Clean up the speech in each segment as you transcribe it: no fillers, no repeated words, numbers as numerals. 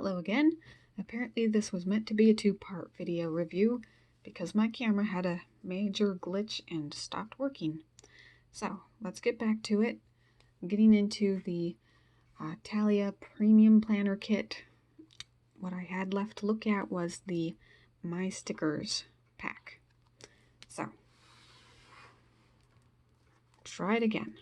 Hello again. Apparently this was meant to be a two-part video review because my camera had a major glitch and stopped working. So let's get back to it. I'm getting into the Talia Premium Planner Kit. What I had left to look at was the My Stickers pack. So, try it again.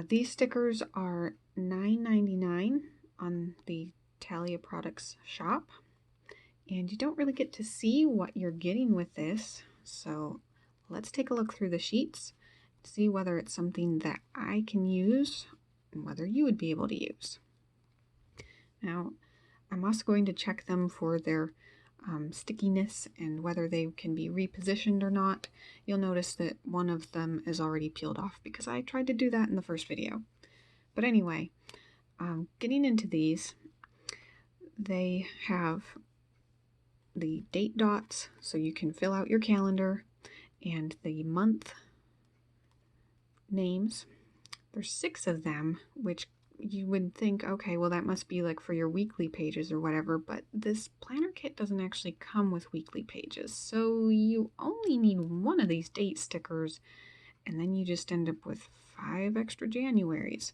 These stickers are $9.99 on the Talia Products shop, and you don't really get to see what you're getting with this, so let's take a look through the sheets, see whether it's something that I can use and whether you would be able to use. Now, I'm also going to check them for their stickiness and whether they can be repositioned or not. You'll notice that one of them is already peeled off because I tried to do that in the first video. But anyway, getting into these, they have the date dots so you can fill out your calendar, and the month names. There's 6 of them, which you would think, okay, well that must be like for your weekly pages or whatever, but this planner kit doesn't actually come with weekly pages, so you only need one of these date stickers, and then you just end up with 5 extra Januaries.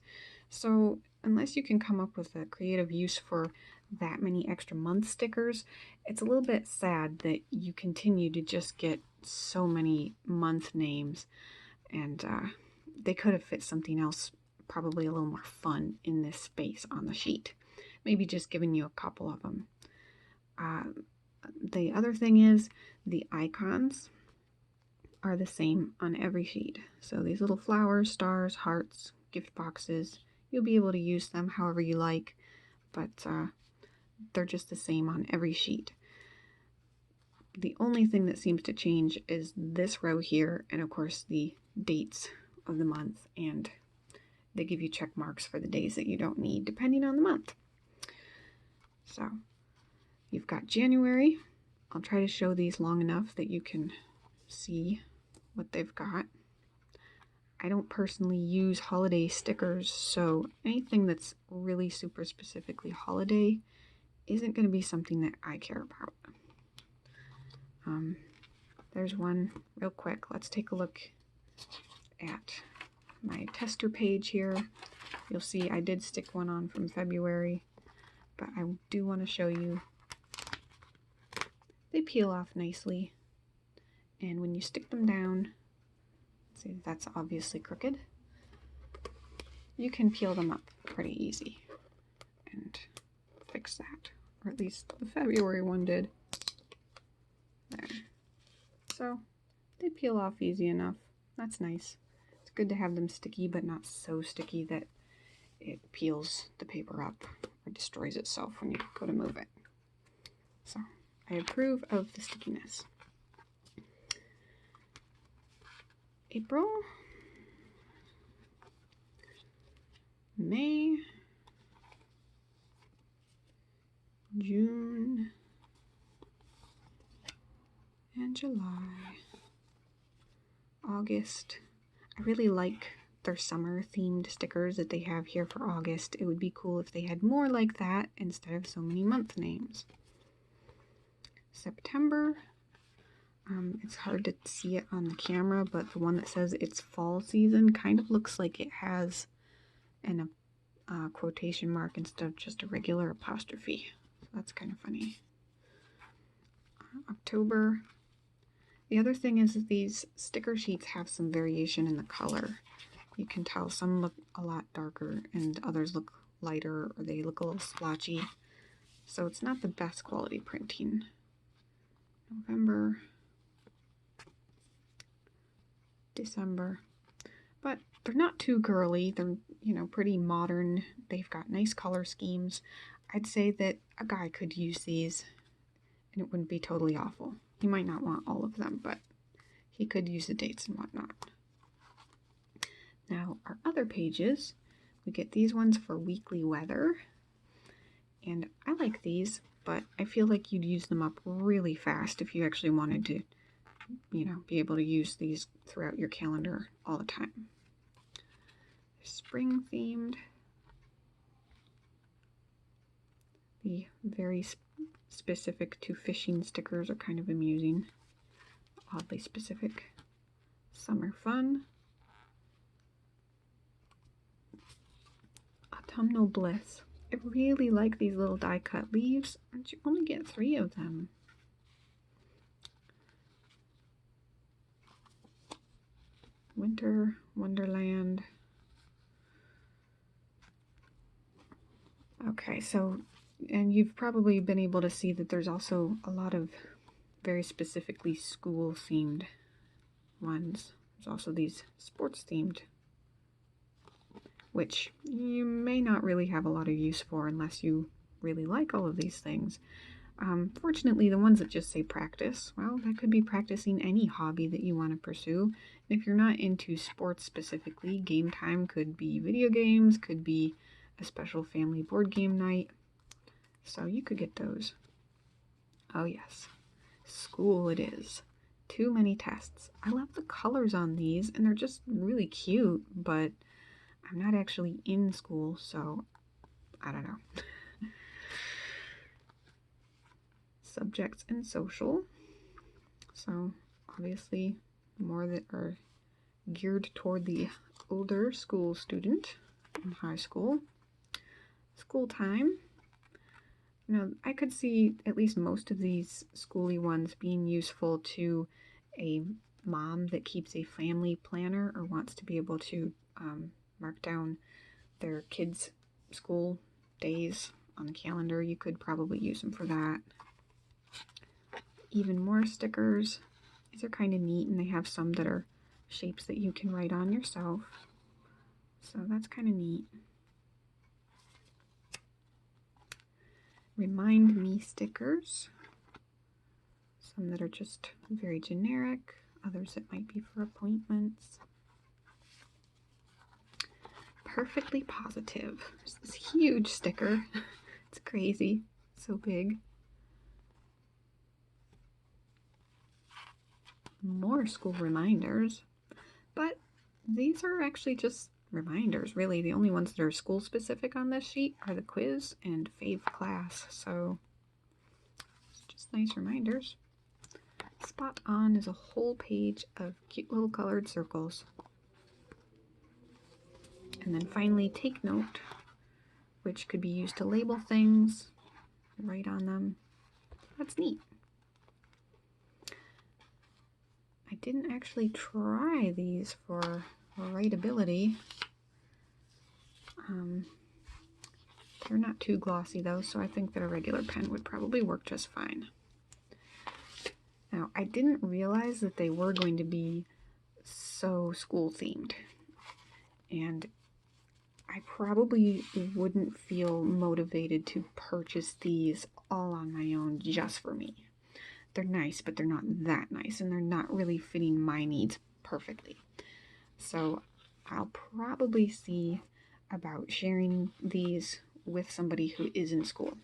So unless you can come up with a creative use for that many extra month stickers, it's a little bit sad that you continue to just get so many month names, and they could have fit something else probably a little more fun in this space on the sheet. Maybe just giving you a couple of them. The other thing is the icons are the same on every sheet. So these little flowers, stars, hearts, gift boxes, you'll be able to use them however you like, but they're just the same on every sheet. The only thing that seems to change is this row here, and of course the dates of the month, and they give you check marks for the days that you don't need depending on the month. So you've got January. I'll try to show these long enough that you can see what they've got. I don't personally use holiday stickers, so anything that's really super specifically holiday isn't going to be something that I care about. There's one real quick. Let's take a look at my tester page here. You'll see I did stick one on from February, but I do want to show you. They peel off nicely, and when you stick them down, see, that's obviously crooked, you can peel them up pretty easy and fix that, or at least the February one did. There. So they peel off easy enough. That's nice. It's good to have them sticky, but not so sticky that it peels the paper up or destroys itself when you go to move it. So I approve of the stickiness. April, May, June, and July. August. I really like their summer themed stickers that they have here for August. It would be cool if they had more like that instead of so many month names. September. It's hard to see it on the camera, but the one that says it's fall season kind of looks like it has an quotation mark instead of just a regular apostrophe. So that's kind of funny. October. The other thing is that these sticker sheets have some variation in the color. You can tell some look a lot darker and others look lighter, or they look a little splotchy. So it's not the best quality printing. November, December. But they're not too girly. They're, pretty modern. They've got nice color schemes. I'd say that a guy could use these and it wouldn't be totally awful. He might not want all of them, but he could use the dates and whatnot. Now, our other pages, we get these ones for weekly weather. And I like these, but I feel like you'd use them up really fast if you actually wanted to, be able to use these throughout your calendar all the time. Spring themed. The very specific to fishing stickers are kind of amusing. Oddly specific. Summer fun. Autumnal bliss. I really like these little die cut leaves, and you only get 3 of them. Winter Wonderland. Okay, so, and you've probably been able to see that there's also a lot of very specifically school-themed ones. There's also these sports-themed, which you may not really have a lot of use for unless you really like all of these things. Fortunately, the ones that just say practice, well, that could be practicing any hobby that you want to pursue. And if you're not into sports specifically, game time could be video games, could be a special family board game night. So you could get those. Oh yes, school it is. Too many tests. I love the colors on these, and they're just really cute, but I'm not actually in school, so I don't know. Subjects and social. So obviously more that are geared toward the older school student in high school. School time. I could see at least most of these schooly ones being useful to a mom that keeps a family planner or wants to be able to mark down their kids' school days on the calendar. You could probably use them for that. Even more stickers. These are kind of neat, and they have some that are shapes that you can write on yourself. So that's kind of neat. Remind me stickers. Some that are just very generic, others that might be for appointments. Perfectly positive. There's this huge sticker. It's crazy. So big. More school reminders, but these are actually just reminders, really. The only ones that are school specific on this sheet are the quiz and fave class, so it's just nice reminders. Spot on is a whole page of cute little colored circles. And then finally, take note, which could be used to label things, write on them. That's neat. I didn't actually try these for writability. They're not too glossy though, so I think that a regular pen would probably work just fine. Now, I didn't realize that they were going to be so school themed, and I probably wouldn't feel motivated to purchase these all on my own just for me. They're nice, but they're not that nice, and they're not really fitting my needs perfectly. So I'll probably see about sharing these with somebody who is in school.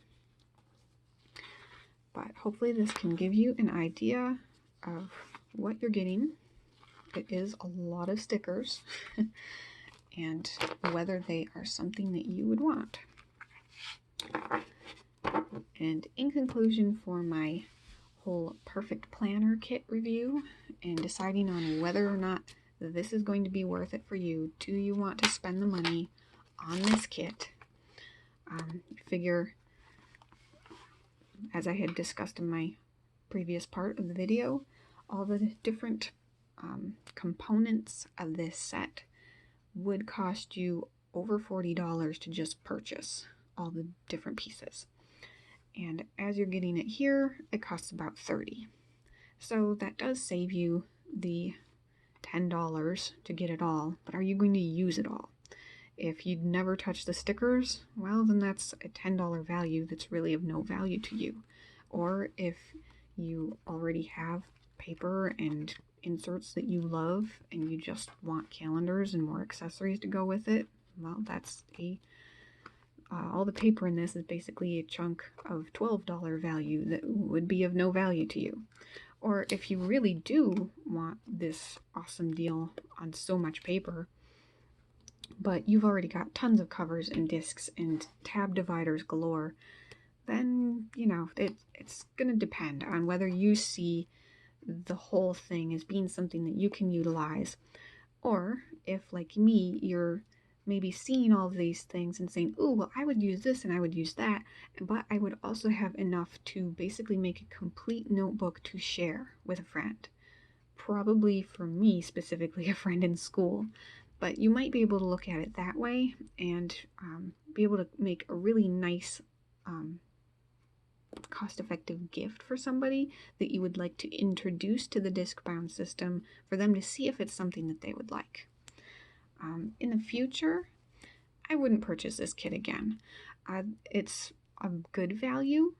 But hopefully this can give you an idea of what you're getting. It is a lot of stickers and whether they are something that you would want. And in conclusion, for my whole perfect planner kit review and deciding on whether or not this is going to be worth it for you, do you want to spend the money on this kit? Figure, as I had discussed in my previous part of the video, all the different components of this set would cost you over $40 to just purchase all the different pieces. And as you're getting it here, it costs about $30. So that does save you the $10 to get it all, but are you going to use it all? If you'd never touch the stickers, well, then that's a $10 value that's really of no value to you. Or if you already have paper and inserts that you love and you just want calendars and more accessories to go with it, well, that's all the paper in this is basically a chunk of $12 value that would be of no value to you. Or if you really do want this awesome deal on so much paper, but you've already got tons of covers and discs and tab dividers galore, then, it's going to depend on whether you see the whole thing as being something that you can utilize, or if, like me, you're maybe seeing all of these things and saying, oh, well, I would use this and I would use that, but I would also have enough to basically make a complete notebook to share with a friend. Probably for me, specifically a friend in school. But you might be able to look at it that way and be able to make a really nice cost-effective gift for somebody that you would like to introduce to the disc-bound system for them to see if it's something that they would like. In the future, I wouldn't purchase this kit again. It's a good value,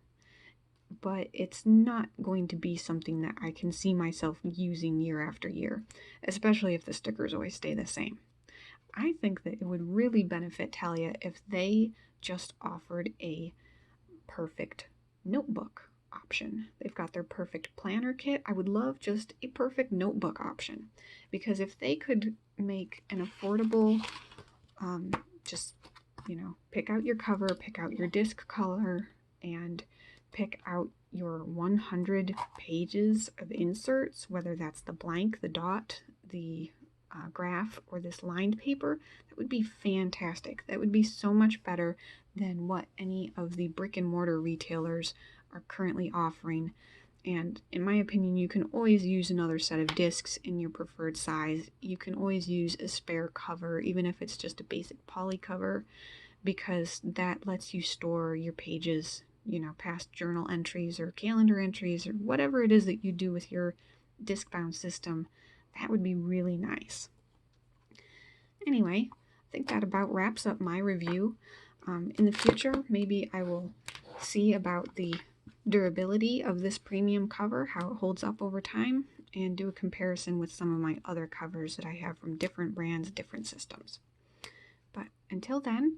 but it's not going to be something that I can see myself using year after year, especially if the stickers always stay the same. I think that it would really benefit Talia if they just offered a perfect notebook option. They've got their perfect planner kit. I would love just a perfect notebook option, because if they could make an affordable, just, pick out your cover, pick out your disc color, and pick out your 100 pages of inserts, whether that's the blank, the dot, the graph, or this lined paper, that would be fantastic. That would be so much better than what any of the brick and mortar retailers are currently offering. And in my opinion, you can always use another set of discs in your preferred size. You can always use a spare cover, even if it's just a basic poly cover, because that lets you store your pages, past journal entries or calendar entries or whatever it is that you do with your disc-bound system. That would be really nice. Anyway, I think that about wraps up my review. In the future, maybe I will see about the durability of this premium cover, how it holds up over time, and do a comparison with some of my other covers that I have from different brands, different systems. But until then,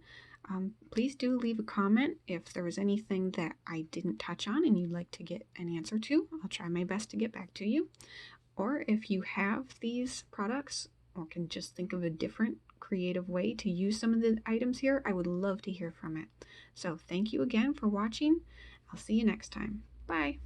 please do leave a comment if there was anything that I didn't touch on and you'd like to get an answer to. I'll try my best to get back to you. Or if you have these products or can just think of a different creative way to use some of the items here, I would love to hear from it. So thank you again for watching. I'll see you next time. Bye.